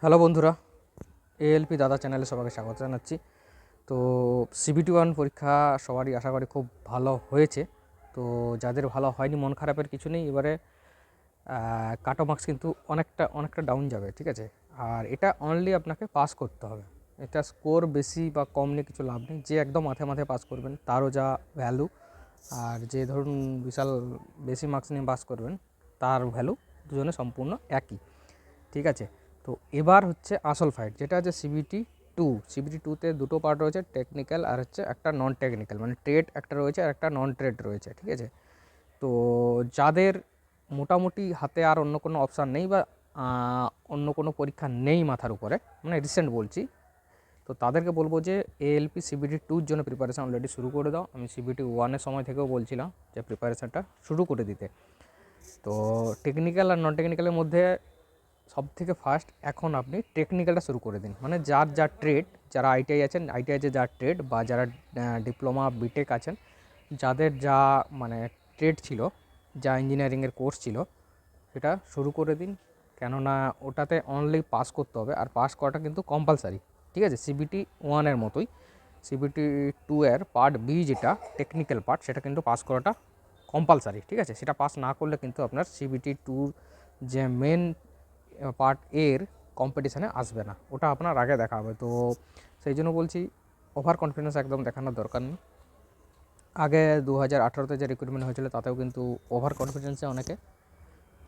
Hello বন্ধুরা, ALP দাদা চ্যানেলে সবাইকে স্বাগত জানাচ্ছি। তো CBT-1 পরীক্ষা সবারই আশা করি খুব ভালো হয়েছে। তো যাদের ভালো হয়নি মন খারাপের কিছু নেই। এবারে কাট অফ মার্কস কিন্তু অনেকটা ডাউন যাবে, ঠিক আছে। আর এটা অনলি আপনাকে পাস করতে হবে। এটা স্কোর বেশি বা কম নিয়ে কিছু লাভ নেই। যে একদম মাথায় পাস করবেন তারও যা ভ্যালু, আর যে ধরুন বিশাল বেশি মার্কস নিয়ে পাস করবেন তার ভ্যালু দুজনে সম্পূর্ণ একই, ঠিক আছে। তো এবার হচ্ছে আসল ফাইট, যেটা হচ্ছে CBT-2তে দুটো পার্ট রয়েছে, টেকনিক্যাল আর হচ্ছে একটা নন টেকনিক্যাল, মানে ট্রেড একটা রয়েছে আর একটা নন ট্রেড রয়েছে, ঠিক আছে। তো যাদের মোটামুটি হাতে আর অন্য কোনো অপশান নেই বা অন্য কোনো পরীক্ষা নেই মাথার উপরে, মানে রিসেন্ট বলছি, তো তাদেরকে বলবো যে ALP CBT-2-র জন্য প্রিপারেশান অলরেডি শুরু করে দাও। আমি CBT-1-এর সময় থেকেও বলছিলাম যে প্রিপারেশানটা শুরু করে দিতে। তো টেকনিক্যাল আর নন টেকনিক্যালের মধ্যে সবথেকে ফার্স্ট এখন আপনি টেকনিক্যালটা শুরু করে দিন। মানে যা ট্রেড, যারা ITI আছেন, ITIতে যা ট্রেড, বা যারা ডিপ্লোমা বিটেক আছেন, যাদের যা মানে ট্রেড ছিল, যা ইঞ্জিনিয়ারিংয়ের কোর্স ছিল, সেটা শুরু করে দিন। কেননা ওটাতে অনলি পাস করতে হবে, আর পাস করাটা কিন্তু কম্পালসারি, ঠিক আছে। CBT-1-এর মতোই CBT-2-এর পার্ট বি, যেটা টেকনিক্যাল পার্ট, সেটা কিন্তু পাস করাটা কম্পালসারি, ঠিক আছে। সেটা পাস না করলে কিন্তু আপনার CBT-2 যে মেন পার্ট এর কম্পিটিশানে আসবে না, ওটা আপনার আগে দেখা হবে। তো সেই জন্য বলছি, ওভার কনফিডেন্স একদম দেখানোর দরকার নেই। আগে 2018-তে যে রিক্রুটমেন্ট হয়েছিল তাতেও কিন্তু ওভার কনফিডেন্সে অনেকে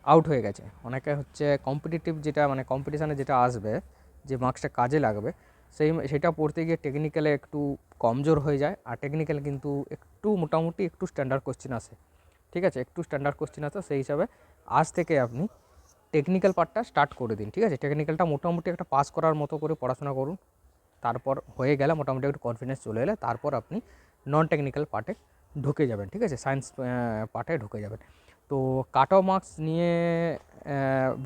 আউট হয়ে গেছে। অনেকে হচ্ছে কম্পিটিটিভ, যেটা মানে কম্পিটিশানে যেটা আসবে, যে মার্কসটা কাজে লাগবে, সেটা পড়তে গিয়ে টেকনিক্যালে একটু কমজোর হয়ে যায়। আর টেকনিক্যাল কিন্তু একটু মোটামুটি একটু স্ট্যান্ডার্ড কোশ্চেন আসে, ঠিক আছে। একটু স্ট্যান্ডার্ড কোশ্চেন আসে, সেই হিসাবে আজ থেকে আপনি টেকনিক্যাল পার্টটা স্টার্ট করে দিন, ঠিক আছে। টেকনিক্যালটা মোটামুটি একটা পাস করার মতো করে পড়াশোনা করুন। তারপর হয়ে গেলে, মোটামুটি একটু কনফিডেন্স চলে এলে, তারপর আপনি নন টেকনিক্যাল পার্টে ঢুকে যাবেন, ঠিক আছে। সায়েন্স পার্টে ঢুকে যাবেন। তো কাট অফ মার্কস নিয়ে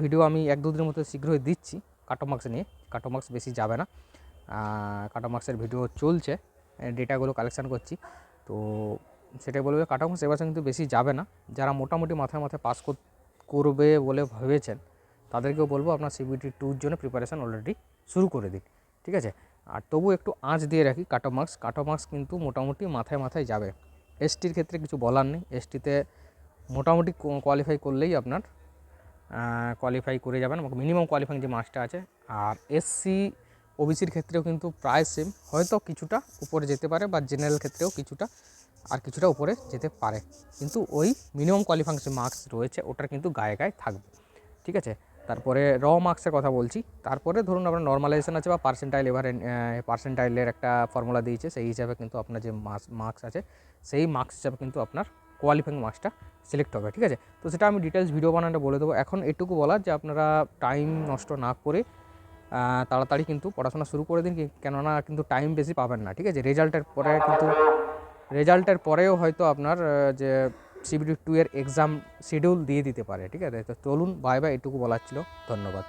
ভিডিও আমি 1-2 দিনের মধ্যে শীঘ্রই দিচ্ছি। কাট অফ মার্কস নিয়ে, কাট অফ মার্কস বেশি যাবে না। কাট অফ মার্কসের ভিডিও চলছে, ডেটাগুলো কালেকশান করছি। তো সেটাই বলবে, কাট অফ মার্কস এবার কিন্তু বেশি যাবে না। যারা মোটামুটি মাথায় পাস করবে বলে ভেবেছেন, তাদেরকেও বলবো আপনার CBT-2-র জন্য প্রিপারেশান অলরেডি শুরু করে দিন, ঠিক আছে। আর তবু একটু আঁচ দিয়ে রাখি, কাট অফ মার্কস কিন্তু মোটামুটি মাথায় যাবে। STর ক্ষেত্রে কিছু বলার নেই। STতে মোটামুটি কোয়ালিফাই করলেই আপনার কোয়ালিফাই করে যাবেন, মিনিমাম কোয়ালিফাইং যে মার্কসটা আছে। আর SC OBCর ক্ষেত্রেও কিন্তু প্রায় সেম, হয়তো কিছুটা উপরে যেতে পারে, বা জেনারেল ক্ষেত্রেও কিছুটা উপরে যেতে পারে, কিন্তু ওই মিনিমাম কোয়ালিফাইং যে মার্কস রয়েছে ওটার কিন্তু গায়ে থাকবে, ঠিক আছে। তারপরে মার্কসের কথা বলছি। তারপরে ধরুন আপনার নর্মালাইজেশন আছে বা পার্সেন্টাইলের একটা ফর্মুলা দিয়েছে, সেই হিসাবে কিন্তু আপনার যে মার্কস আছে, সেই মার্কস হিসাবে কিন্তু আপনার কোয়ালিফাইং মার্কসটা সিলেক্ট হবে, ঠিক আছে। তো সেটা আমি ডিটেলস ভিডিও বানাতে বলে দেবো। এখন এটুকু বলার যে আপনারা টাইম নষ্ট না করে তাড়াতাড়ি কিন্তু পড়াশোনা শুরু করে দিন, কেননা কিন্তু টাইম বেশি পাবেন না, ঠিক আছে। রেজাল্টের পরেও হয়তো আপনার যে CBT-2 এর এক্সাম শিডিউল দিয়ে দিতে পারে, ঠিক আছে। তো চলুন, বাই, এটুকু বলার ছিল। ধন্যবাদ।